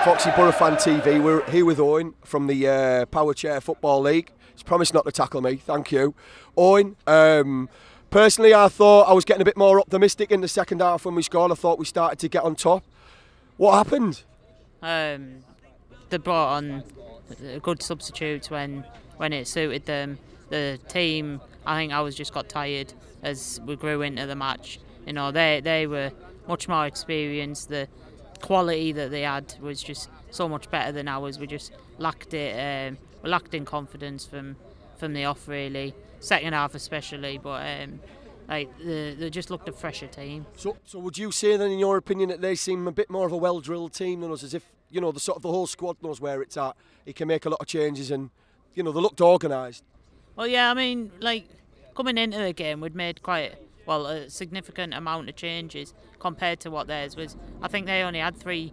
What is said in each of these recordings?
Foxy BoroFanTV, we're here with Owen from the Power Chair Football League. He's promised not to tackle me, thank you. Owen, personally I thought I was getting a bit more optimistic in the second half when we scored. I thought we started to get on top. What happened? They brought on good substitutes when it suited them. The team, I think ours just got tired as we grew into the match. You know, they were much more experienced. The quality that they had was just so much better than ours. We just lacked it. We lacked in confidence from the off, really. Second half especially, but they just looked a fresher team. So would you say then, in your opinion, that they seem a bit more of a well-drilled team than us? As if, you know, the whole squad knows where it's at. He can make a lot of changes, and you know they looked organised. Well, yeah, I mean, like coming into the game, we'd made quite a significant amount of changes compared to what theirs was. I think they only had three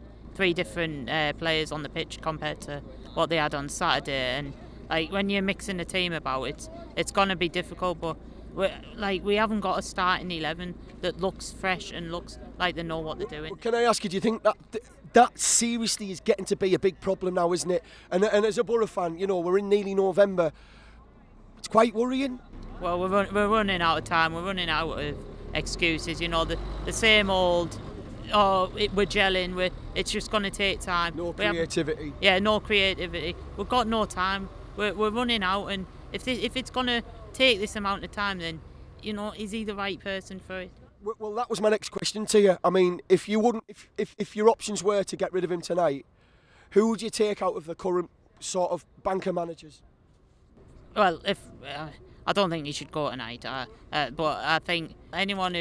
different players on the pitch compared to what they had on Saturday. And like when you're mixing a team about, it's going to be difficult. But we haven't got a starting 11 that looks fresh and looks like they know what they're doing. Can I ask you, do you think that seriously is getting to be a big problem now, isn't it? And as a Boro fan, you know, we're in nearly November. It's quite worrying. Well, we're running out of time. We're running out of excuses. You know, the same old. Oh, we're gelling. It's just going to take time. No creativity. No creativity. We've got no time. We're running out, and if it's going to take this amount of time, then you know, is he the right person for it? Well, that was my next question to you. I mean, if your options were to get rid of him tonight, who would you take out of the current sort of banker managers? Well, I don't think he should go tonight, but I think anyone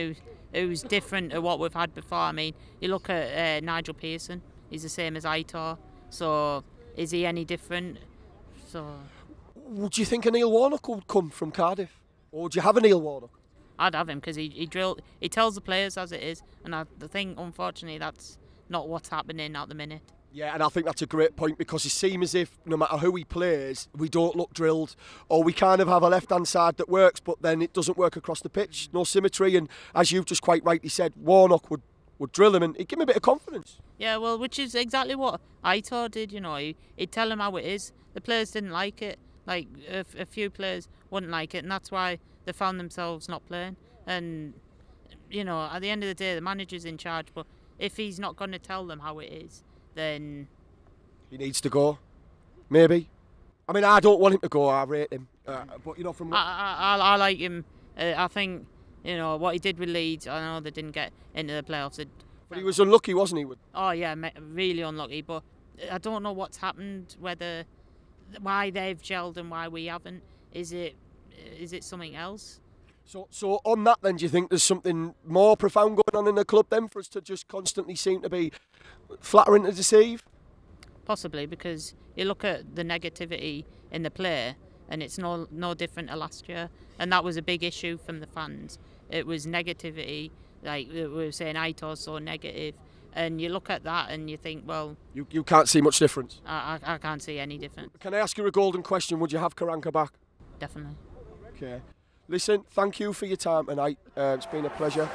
who's different to what we've had before. I mean, you look at Nigel Pearson, he's the same as Aitor, so is he any different? So, would you think a Neil Warnock would come from Cardiff? Or would you have a Neil Warnock? I'd have him because he tells the players as it is, and I think, unfortunately, that's not what's happening at the minute. Yeah, and I think that's a great point, because it seems as if no matter who he plays, we don't look drilled, or we kind of have a left-hand side that works, but then it doesn't work across the pitch, no symmetry, and as you've just quite rightly said, Warnock would drill him and he'd give him a bit of confidence. Yeah, well, which is exactly what Aitor did, you know, he'd tell him how it is. The players didn't like it, like a few players wouldn't like it, and that's why they found themselves not playing. And, you know, at the end of the day, the manager's in charge, but if he's not going to tell them how it is, then he needs to go, maybe. I mean, I don't want him to go. I rate him, but you know, from I like him. I think, you know, what he did with Leeds. I know they didn't get into the playoffs. But he was unlucky, wasn't he? Oh yeah, really unlucky. But I don't know what's happened. Why they've gelled and why we haven't. Is it something else? So on that then, do you think there's something more profound going on in the club then for us to just constantly seem to be flattering to deceive? Possibly, because you look at the negativity in the player and it's no different to last year, and that was a big issue from the fans. It was negativity, like we were saying Aitor's so negative, and you look at that and you think, well... You can't see much difference? I can't see any difference. Can I ask you a golden question? Would you have Karanka back? Definitely. Okay. Listen, thank you for your time tonight. It's been a pleasure.